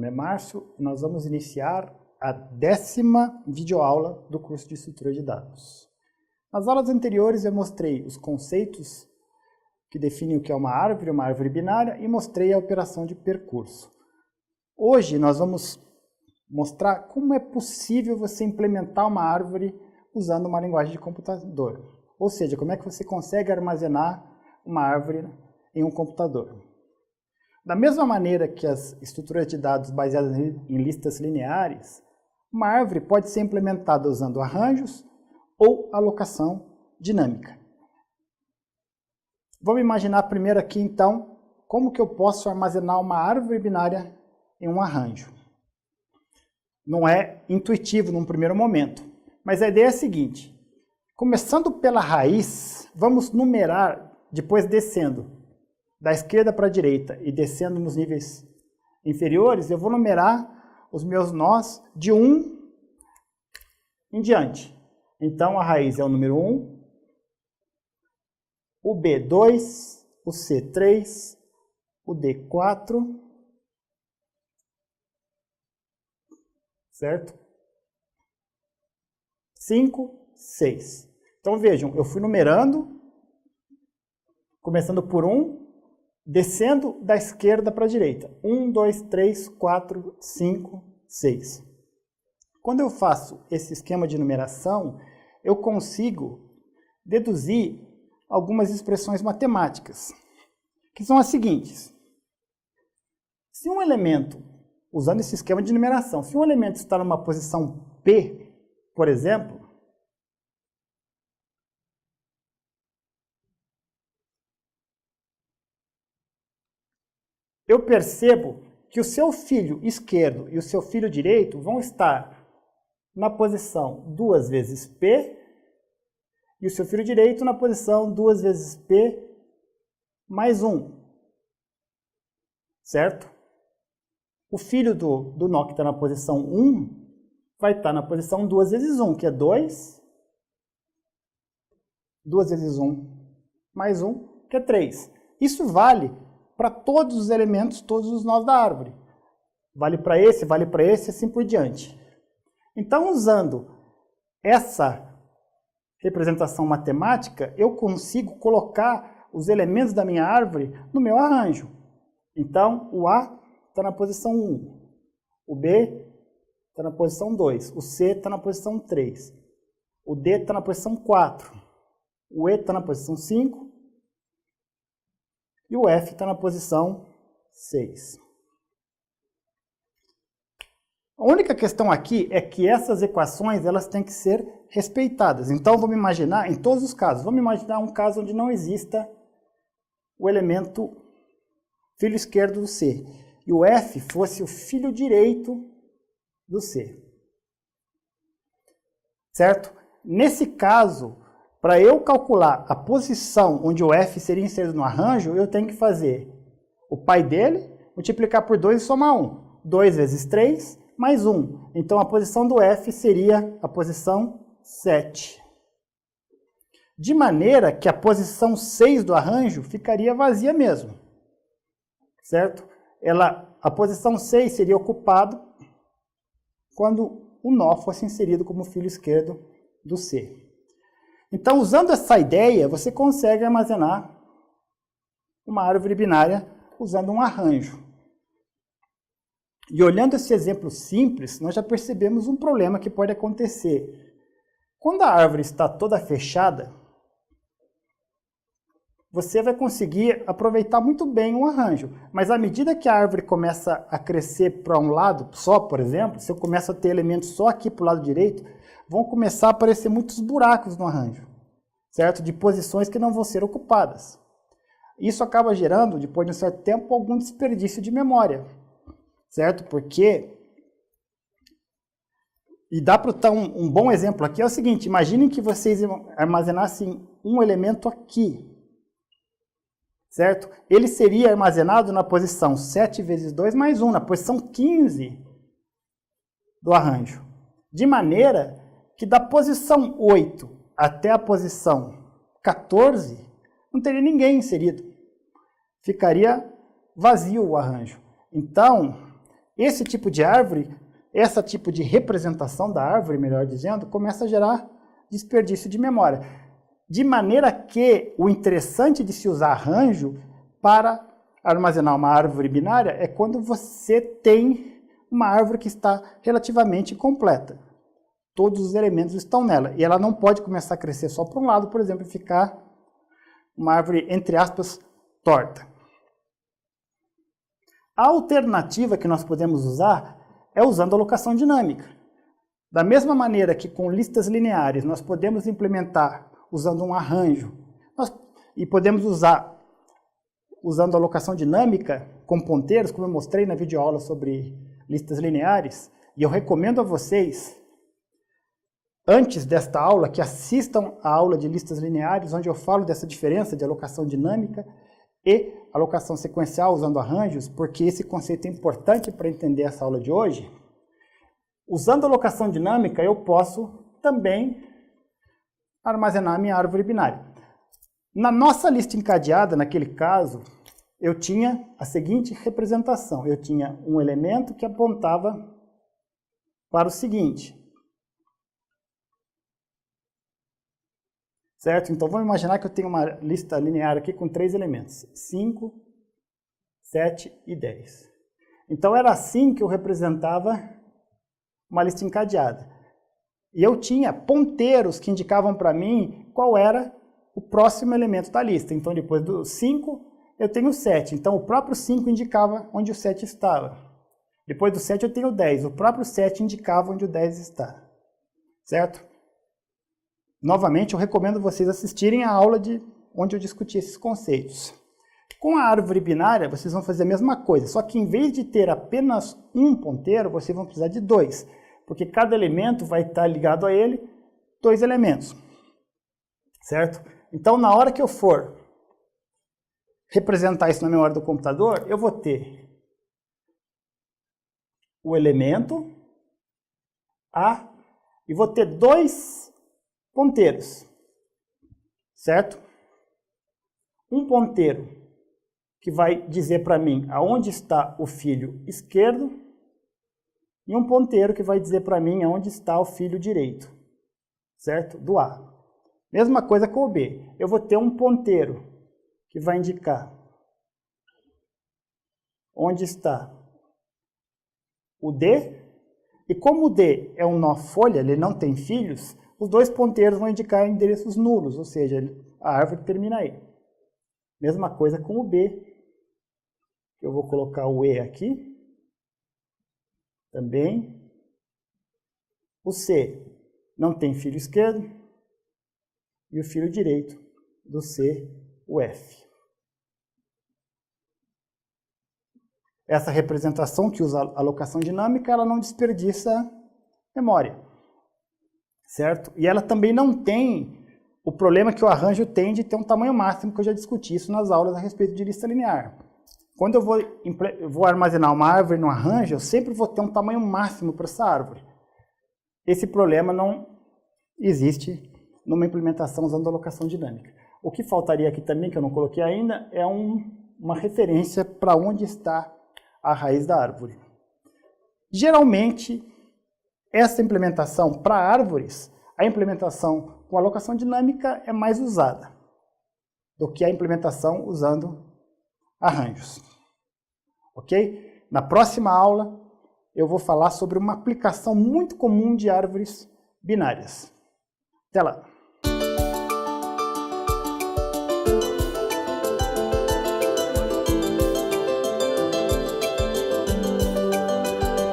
nome é Márcio e nós vamos iniciar a 10ª videoaula do curso de estrutura de dados. Nas aulas anteriores eu mostrei os conceitos que definem o que é uma árvore binária e mostrei a operação de percurso. Hoje nós vamos mostrar como é possível você implementar uma árvore usando uma linguagem de computador. Ou seja, como é que você consegue armazenar uma árvore em um computador. Da mesma maneira que as estruturas de dados baseadas em listas lineares, uma árvore pode ser implementada usando arranjos ou alocação dinâmica. Vamos imaginar primeiro aqui, então, como que eu posso armazenar uma árvore binária em um arranjo. Não é intuitivo num primeiro momento, mas a ideia é a seguinte. Começando pela raiz, vamos numerar, depois descendo da esquerda para a direita e descendo nos níveis inferiores, eu vou numerar os meus nós de 1 em diante. Então, a raiz é o número 1, o B 2, o C 3, o D 4, certo? 5, 6. Então, vejam, eu fui numerando, começando por 1, descendo da esquerda para a direita. 1, 2, 3, 4, 5, 6. Quando eu faço esse esquema de numeração, eu consigo deduzir algumas expressões matemáticas, que são as seguintes. Se um elemento, usando esse esquema de numeração, se um elemento está numa posição P, por exemplo, eu percebo que o seu filho esquerdo e o seu filho direito vão estar na posição 2 vezes P e o seu filho direito na posição 2 vezes P mais 1. Certo? O filho do nó que está na posição 1 vai estar na posição 2 vezes 1, que é 2. 2 vezes 1 mais 1, que é 3. Isso vale para todos os elementos, todos os nós da árvore. Vale para esse, assim por diante. Então, usando essa representação matemática, eu consigo colocar os elementos da minha árvore no meu arranjo. Então, o A está na posição 1, o B está na posição 2, o C está na posição 3, o D está na posição 4, o E está na posição 5, e o F está na posição 6. A única questão aqui é que essas equações elas têm que ser respeitadas. Então, vamos imaginar, em todos os casos, vamos imaginar um caso onde não exista o elemento filho esquerdo do C. E o F fosse o filho direito do C. Certo? Nesse caso, para eu calcular a posição onde o F seria inserido no arranjo, eu tenho que fazer o pai dele, multiplicar por 2 e somar 1. 2 vezes 3, mais 1. Então, a posição do F seria a posição 7. De maneira que a posição 6 do arranjo ficaria vazia mesmo. Certo? A posição 6 seria ocupada quando o nó fosse inserido como filho esquerdo do C. Então, usando essa ideia, você consegue armazenar uma árvore binária usando um arranjo. E olhando esse exemplo simples, nós já percebemos um problema que pode acontecer. Quando a árvore está toda fechada, você vai conseguir aproveitar muito bem o arranjo. Mas à medida que a árvore começa a crescer para um lado só, por exemplo, se eu começo a ter elementos só aqui para o lado direito, vão começar a aparecer muitos buracos no arranjo, certo? De posições que não vão ser ocupadas. Isso acaba gerando, depois de um certo tempo, algum desperdício de memória, certo? Porque, e dá para dar um bom exemplo aqui, é o seguinte, imaginem que vocês armazenassem um elemento aqui, certo? Ele seria armazenado na posição 7 vezes 2 mais 1, na posição 15 do arranjo. De maneira que da posição 8 até a posição 14, não teria ninguém inserido. Ficaria vazio o arranjo. Então, esse tipo de árvore, esse tipo de representação da árvore, melhor dizendo, começa a gerar desperdício de memória. De maneira que o interessante de se usar arranjo para armazenar uma árvore binária é quando você tem uma árvore que está relativamente completa. Todos os elementos estão nela. E ela não pode começar a crescer só para um lado, por exemplo, e ficar uma árvore, entre aspas, torta. A alternativa que nós podemos usar é usando alocação dinâmica. Da mesma maneira que com listas lineares nós podemos implementar usando um arranjo, e podemos usar usando alocação dinâmica com ponteiros, como eu mostrei na videoaula sobre listas lineares, e eu recomendo a vocês, antes desta aula, que assistam a aula de listas lineares, onde eu falo dessa diferença de alocação dinâmica e alocação sequencial usando arranjos, porque esse conceito é importante para entender essa aula de hoje. Usando alocação dinâmica, eu posso também armazenar minha árvore binária. Na nossa lista encadeada, naquele caso, eu tinha a seguinte representação. Eu tinha um elemento que apontava para o seguinte. Certo? Então vamos imaginar que eu tenho uma lista linear aqui com 3 elementos. 5, 7 e 10. Então era assim que eu representava uma lista encadeada. E eu tinha ponteiros que indicavam para mim qual era o próximo elemento da lista. Então depois do 5 eu tenho o 7. Então o próprio 5 indicava onde o 7 estava. Depois do 7 eu tenho o 10. O próprio 7 indicava onde o 10 está. Certo? Novamente eu recomendo vocês assistirem a aula onde eu discuti esses conceitos. Com a árvore binária vocês vão fazer a mesma coisa. Só que em vez de ter apenas um ponteiro, vocês vão precisar de 2. Porque cada elemento vai estar ligado a ele 2 elementos. Certo? Então, na hora que eu for representar isso na memória do computador, eu vou ter o elemento A e vou ter 2 ponteiros. Certo? Um ponteiro que vai dizer para mim aonde está o filho esquerdo e um ponteiro que vai dizer para mim aonde está o filho direito, certo? Do A. Mesma coisa com o B. Eu vou ter um ponteiro que vai indicar onde está o D, e como o D é um nó folha, ele não tem filhos, os 2 ponteiros vão indicar endereços nulos, ou seja, a árvore termina aí. Mesma coisa com o B. Eu vou colocar o E aqui. Também. O C não tem filho esquerdo. E o filho direito do C, o F. Essa representação que usa alocação dinâmica, ela não desperdiça memória. Certo? E ela também não tem o problema que o arranjo tem de ter um tamanho máximo, que eu já discuti isso nas aulas a respeito de lista linear. Quando eu vou armazenar uma árvore no arranjo, eu sempre vou ter um tamanho máximo para essa árvore. Esse problema não existe numa implementação usando alocação dinâmica. O que faltaria aqui também, que eu não coloquei ainda, é uma referência para onde está a raiz da árvore. Geralmente, essa implementação para árvores, a implementação com alocação dinâmica é mais usada do que a implementação usando arranjos. Ok? Na próxima aula, eu vou falar sobre uma aplicação muito comum de árvores binárias. Até lá!